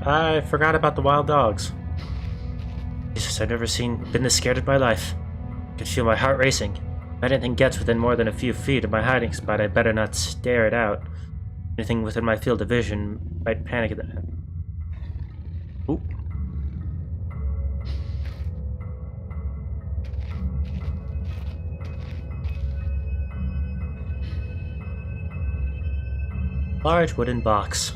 I forgot about the wild dogs. Jesus, I've never been this scared in my life. I could feel my heart racing. If anything gets within more than a few feet of my hiding spot, I better not stare it out. Anything within my field of vision might panic at that. Ooh. Large wooden box.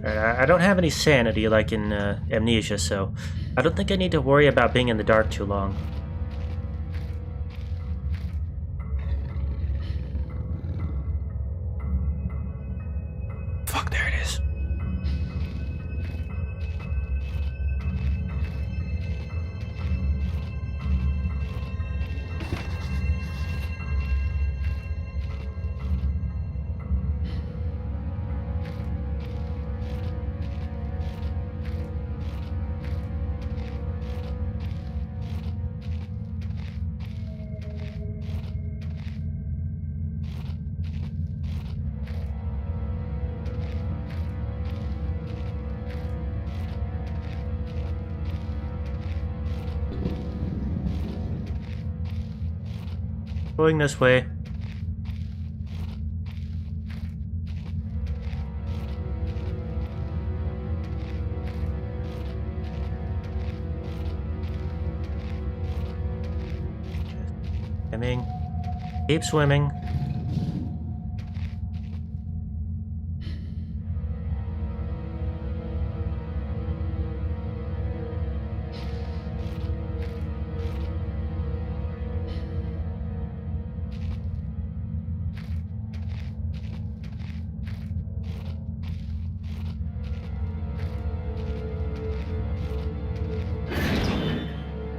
I don't have any sanity like in Amnesia, so I don't think I need to worry about being in the dark too long. Fuck, there it is. Going this way. Swimming. Keep swimming.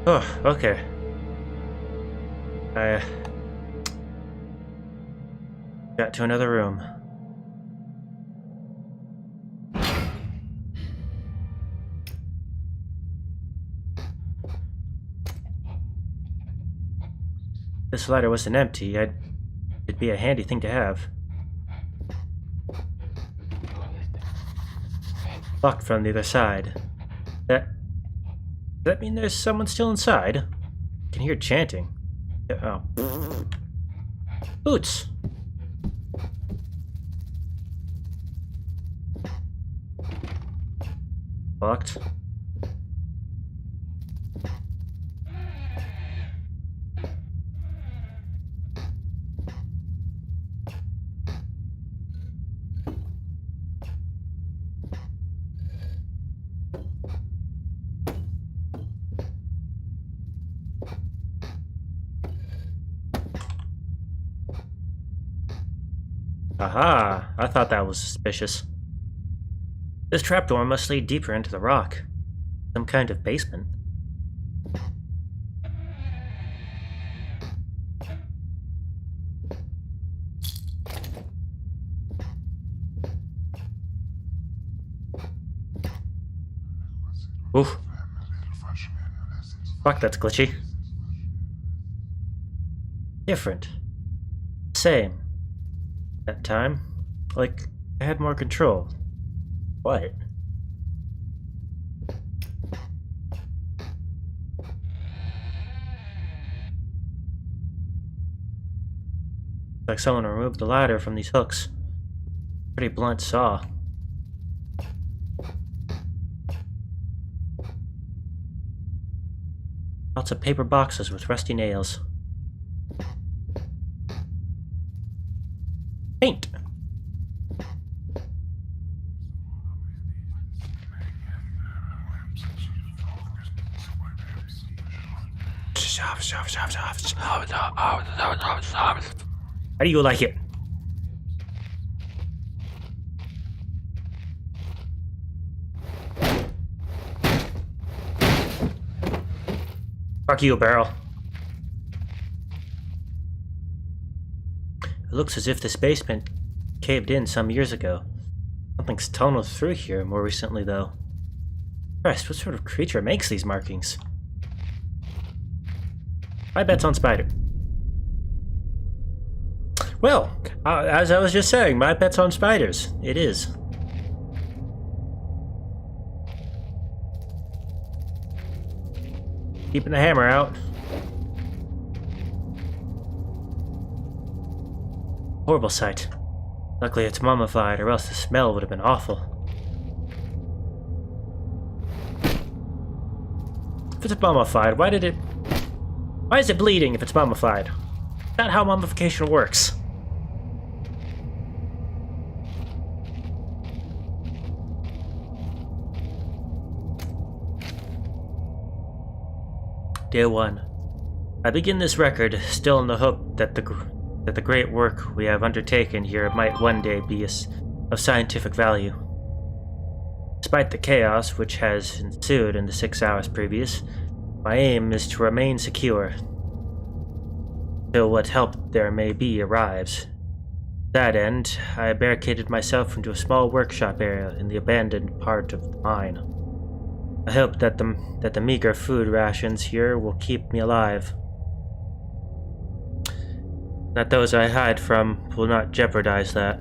Oh, okay. I got to another room. This lighter wasn't empty. It'd be a handy thing to have. Locked from the other side. Does that mean there's someone still inside? I can hear chanting. Oh. Boots! Locked. Aha! I thought that was suspicious. This trapdoor must lead deeper into the rock. Some kind of basement. Oof. Fuck, that's glitchy. Different. Same. That time, like, I had more control. What? Like someone removed the ladder from these hooks. Pretty blunt saw. Lots of paper boxes with rusty nails. Paint! How do you like it? Fuck you, barrel. It looks as if this basement caved in some years ago. Something's tunneled through here more recently, though. Christ, what sort of creature makes these markings? My bet's on spider. Well, as I was just saying, my bet's on spiders. It is. Keeping the hammer out. Horrible sight. Luckily it's mummified, or else the smell would have been awful. If it's mummified, why is it bleeding if it's mummified? That's not how mummification works. Day 1. I begin this record still in the hope that the great work we have undertaken here might one day be of scientific value. Despite the chaos which has ensued in the 6 hours previous, my aim is to remain secure till what help there may be arrives. To that end, I barricaded myself into a small workshop area in the abandoned part of the mine. I hope that the meager food rations here will keep me alive. That those I hide from will not jeopardize that.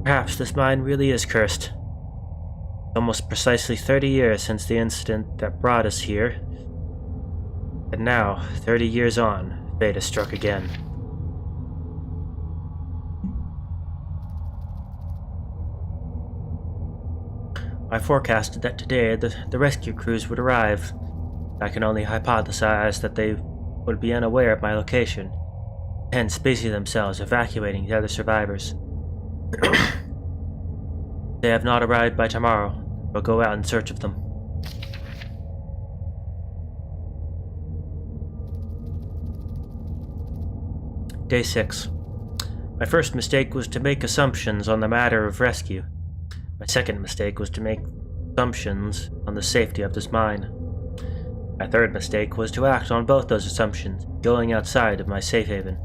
Perhaps this mine really is cursed. Almost precisely 30 years since the incident that brought us here. And now, 30 years on, fate has struck again. I forecasted that today the rescue crews would arrive. I can only hypothesize that they would be unaware of my location, hence busy themselves evacuating the other survivors. They have not arrived by tomorrow. We'll go out in search of them. Day 6. My first mistake was to make assumptions on the matter of rescue. My second mistake was to make assumptions on the safety of this mine. My third mistake was to act on both those assumptions, going outside of my safe haven.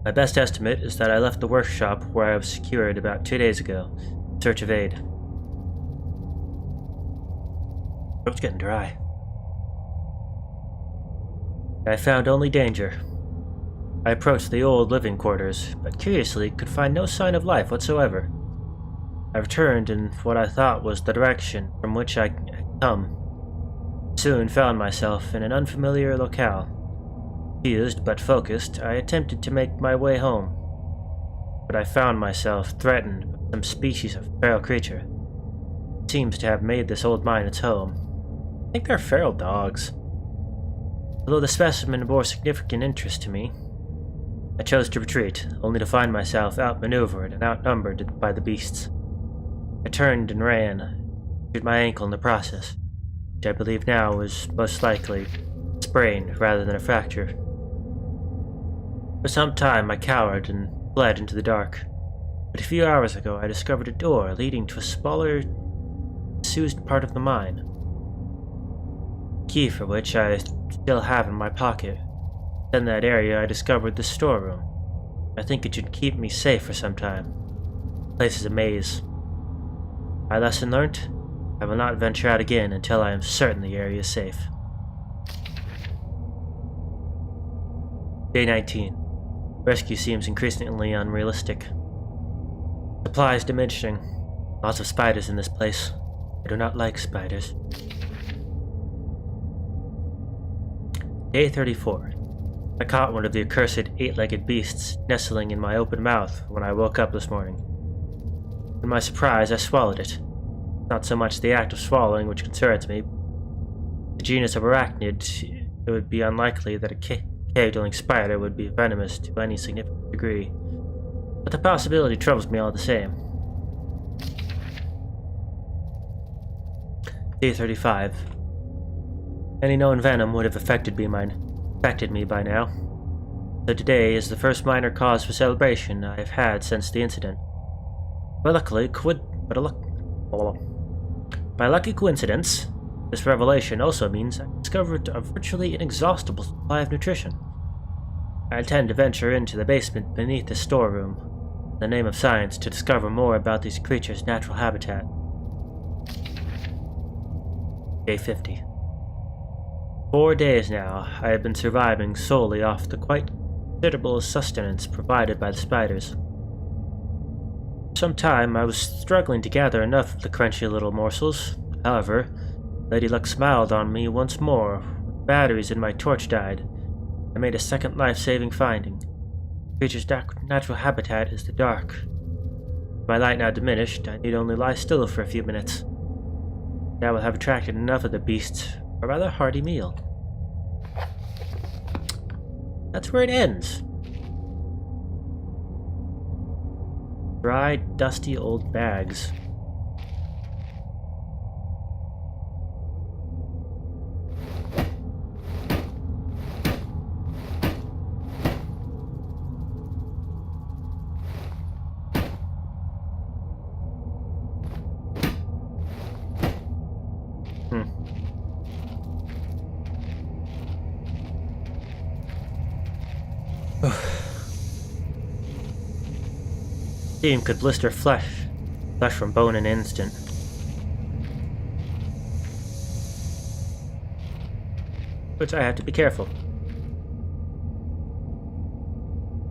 My best estimate is that I left the workshop where I was secured about 2 days ago, in search of aid. Throat's getting dry. I found only danger. I approached the old living quarters, but curiously could find no sign of life whatsoever. I returned in what I thought was the direction from which I had come. Soon found myself in an unfamiliar locale. Confused but focused, I attempted to make my way home. But I found myself threatened by some species of feral creature. It seems to have made this old mine its home. I think they're feral dogs. Although the specimen bore significant interest to me, I chose to retreat, only to find myself outmaneuvered and outnumbered by the beasts. I turned and ran, injured my ankle in the process, which I believe now is most likely a sprain rather than a fracture. For some time I cowered and fled into the dark, but a few hours ago I discovered a door leading to a smaller, disused part of the mine. A key for which I still have in my pocket. In that area I discovered the storeroom. I think it should keep me safe for some time. The place is a maze. My lesson learnt? I will not venture out again until I am certain the area is safe. Day 19. Rescue seems increasingly unrealistic. Supplies diminishing. Lots of spiders in this place. I do not like spiders. Day 34. I caught one of the accursed 8-legged beasts nestling in my open mouth when I woke up this morning. To my surprise, I swallowed it. Not so much the act of swallowing which concerns me. The genus of arachnid, it would be unlikely that a cave-dwelling spider would be venomous to any significant degree, but the possibility troubles me all the same. Day 35. Any known venom would have affected me by now, so today is the first minor cause for celebration I have had since the incident. By lucky coincidence, this revelation also means I discovered a virtually inexhaustible supply of nutrition. I intend to venture into the basement beneath the storeroom, in the name of science, to discover more about these creatures' natural habitat. Day 50. 4 days now, I have been surviving solely off the quite considerable sustenance provided by the spiders. For some time, I was struggling to gather enough of the crunchy little morsels. However, Lady Luck smiled on me once more. When the batteries in my torch died, I made a second life-saving finding. The creature's natural habitat is the dark. With my light now diminished, I need only lie still for a few minutes. I will have attracted enough of the beasts for a rather hearty meal. That's where it ends. Dry, dusty old bags. Steam could blister flesh from bone in an instant. But I have to be careful.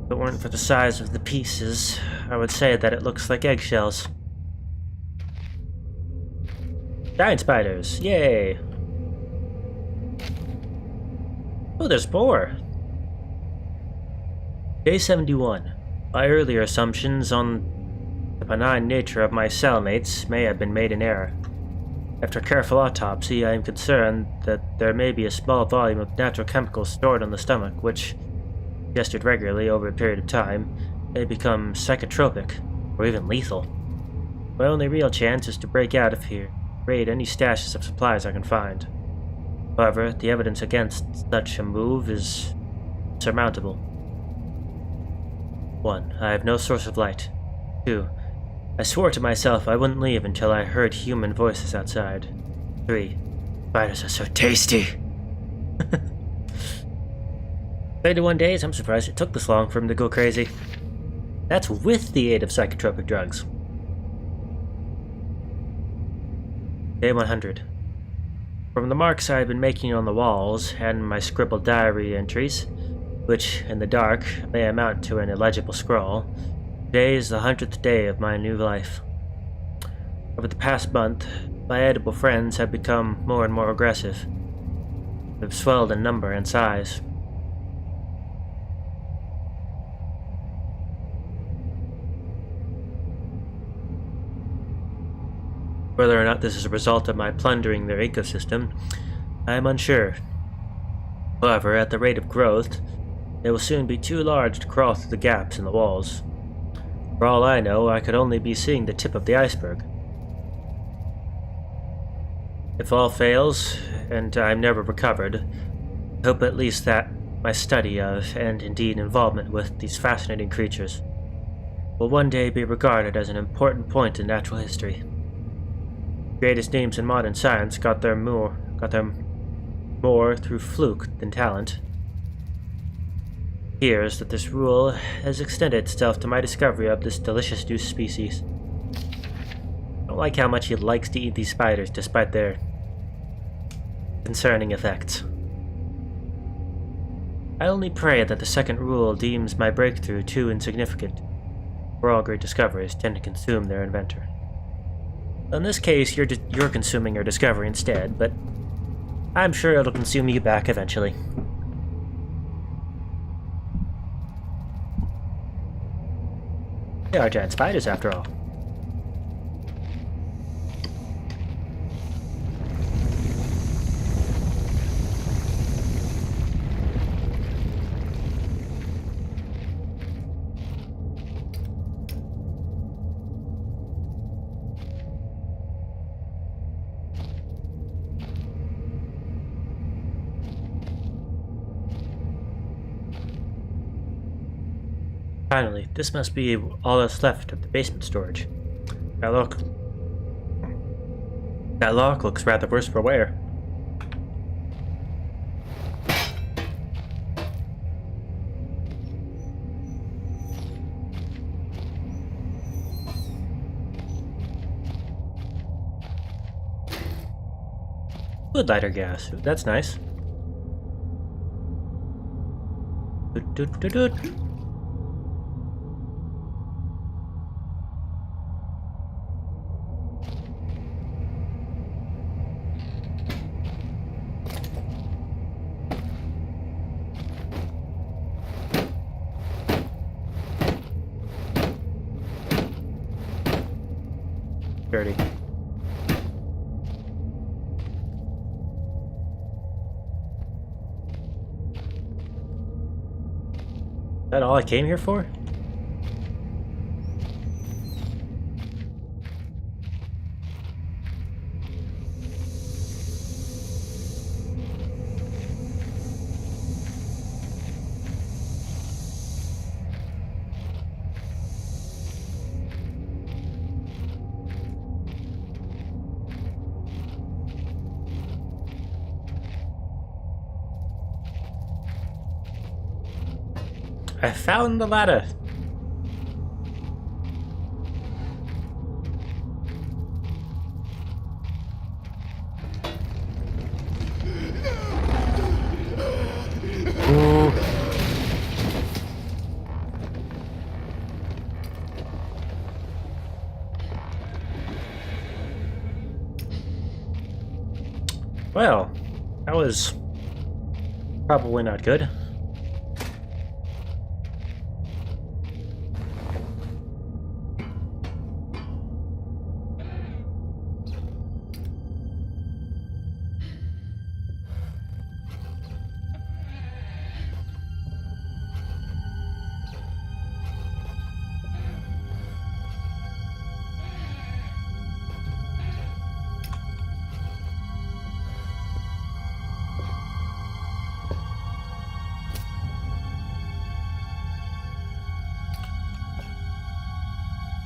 If it weren't for the size of the pieces, I would say that it looks like eggshells. Giant spiders, yay! Oh, there's more! Day 71. My earlier assumptions on the benign nature of my cellmates may have been made in error. After careful autopsy, I am concerned that there may be a small volume of natural chemicals stored in the stomach, which, ingested regularly over a period of time, may become psychotropic, or even lethal. My only real chance is to break out of here, raid any stashes of supplies I can find. However, the evidence against such a move is surmountable. 1. I have no source of light. 2. I swore to myself I wouldn't leave until I heard human voices outside. 3. Spiders are so tasty! 31 days? I'm surprised it took this long for him to go crazy. That's with the aid of psychotropic drugs. Day 100. From the marks I have been making on the walls, and my scribbled diary entries, which, in the dark, may amount to an illegible scrawl, today is the 100th day of my new life. Over the past month, my edible friends have become more and more aggressive. They've swelled in number and size. Whether or not this is a result of my plundering their ecosystem, I am unsure. However, at the rate of growth, they will soon be too large to crawl through the gaps in the walls. For all I know, I could only be seeing the tip of the iceberg. If all fails, and I'm never recovered, I hope at least that my study of, and indeed involvement with, these fascinating creatures will one day be regarded as an important point in natural history. The greatest names in modern science got their more through fluke than talent. It appears that this rule has extended itself to my discovery of this delicious new species. I don't like how much he likes to eat these spiders despite their concerning effects. I only pray that the second rule deems my breakthrough too insignificant, for all great discoveries tend to consume their inventor. In this case, you're consuming your discovery instead, but I'm sure it'll consume you back eventually. They are giant spiders, after all. Finally, this must be all that's left of the basement storage. That lock looks rather worse for wear. fluid lighter gas. Ooh, that's nice. Doot, doot, doot, doot. Dirty. Is that all I came here for? I found the ladder. Ooh. Well, that was probably not good.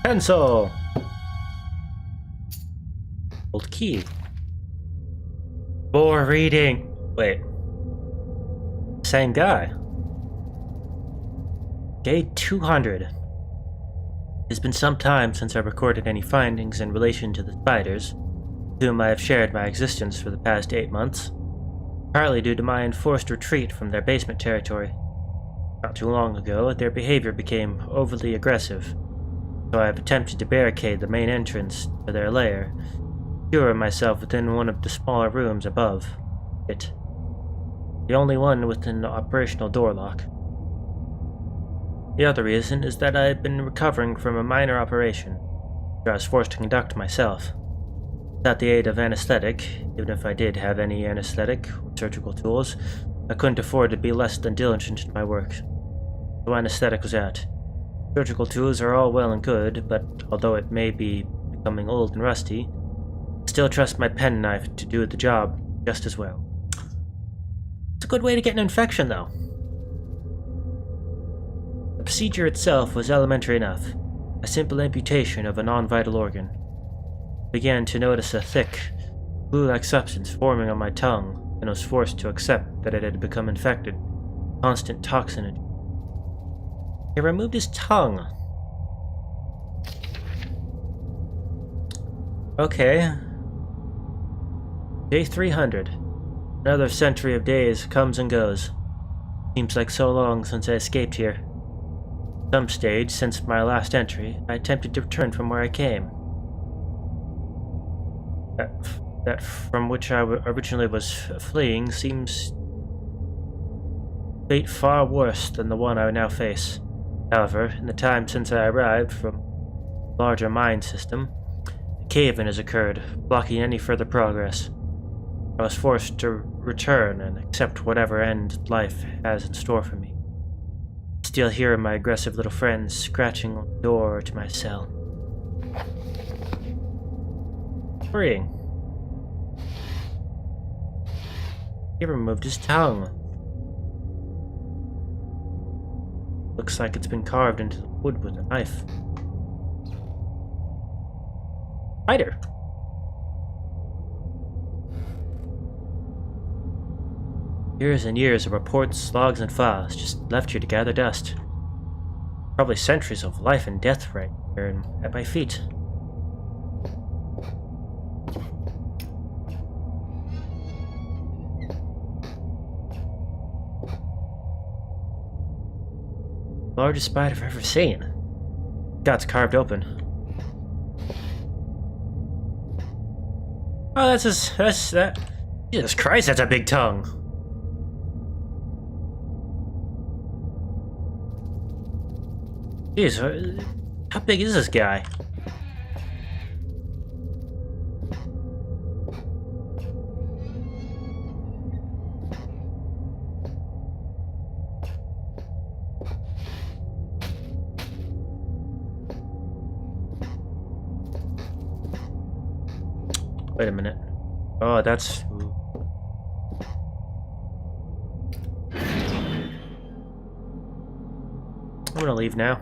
Pencil! Old key. More reading. Wait. Same guy. Day 200. It's been some time since I recorded any findings in relation to the spiders, with whom I have shared my existence for the past 8 months, partly due to my enforced retreat from their basement territory. Not too long ago, their behavior became overly aggressive, so I have attempted to barricade the main entrance to their lair, secure myself within one of the smaller rooms above it, the only one with an operational door lock. The other reason is that I have been recovering from a minor operation, which I was forced to conduct myself. Without the aid of anesthetic, even if I did have any anesthetic or surgical tools, I couldn't afford to be less than diligent in my work. So anesthetic was out. Surgical tools are all well and good, but although it may be becoming old and rusty, I still trust my penknife to do the job just as well. It's a good way to get an infection, though. The procedure itself was elementary enough, a simple amputation of a non-vital organ. I began to notice a thick, glue-like substance forming on my tongue, and was forced to accept that it had become infected with constant toxin. He removed his tongue. Okay. Day 300. Another century of days comes and goes. Seems like so long since I escaped here. At some stage since my last entry, I attempted to return from where I came. That from which I originally was fleeing seems fate far worse than the one I now face. However, in the time since I arrived from a larger mind system, a cave-in has occurred, blocking any further progress. I was forced to return and accept whatever end life has in store for me. I still hear my aggressive little friends scratching on the door to my cell. Freeing. He removed his tongue. Looks like it's been carved into the wood with a knife. Spider! Years and years of reports, logs, and files just left here to gather dust. Probably centuries of life and death right here at my feet. Largest spider I've ever seen. God's carved open. Oh, that's that. Jesus Christ, that's a big tongue. Jeez, how big is this guy? Wait a minute. Oh, that's... I'm gonna leave now.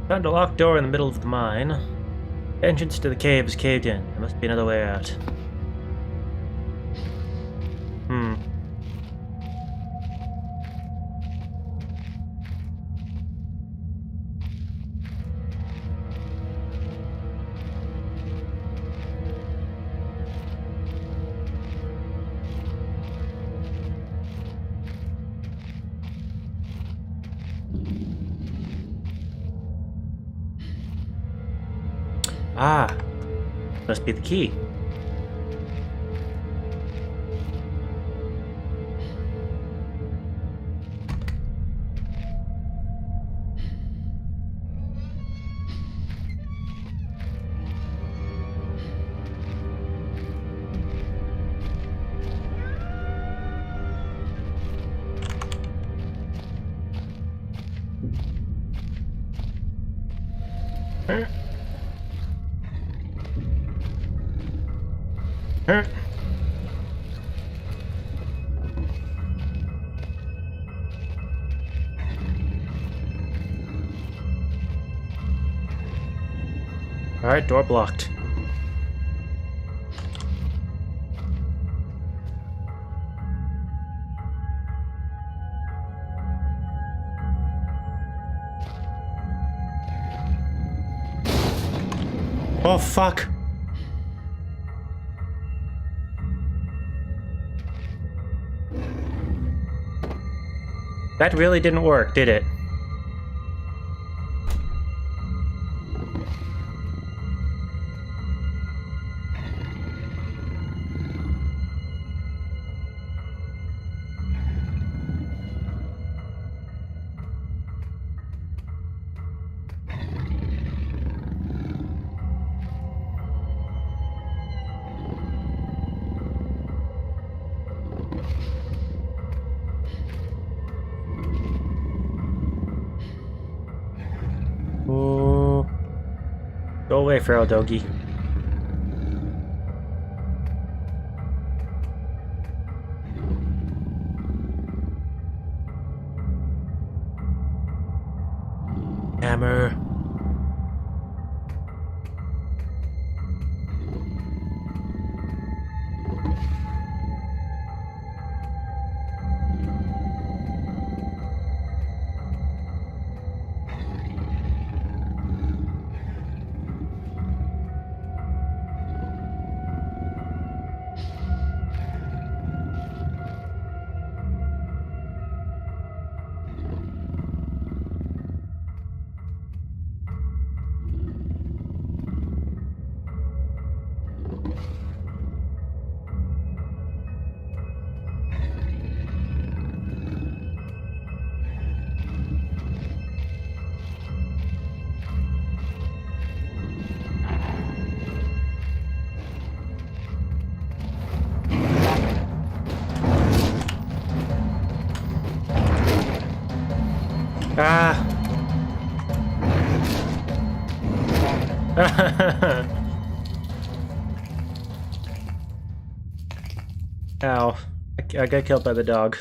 Found a locked door in the middle of the mine. The entrance to the cave is caved in. There must be another way out. Ah, must be the key. Alright, door blocked. Oh, fuck. That really didn't work, did it? Go away, feral doggy. Hammer. Ah. Ow. I got killed by the dog.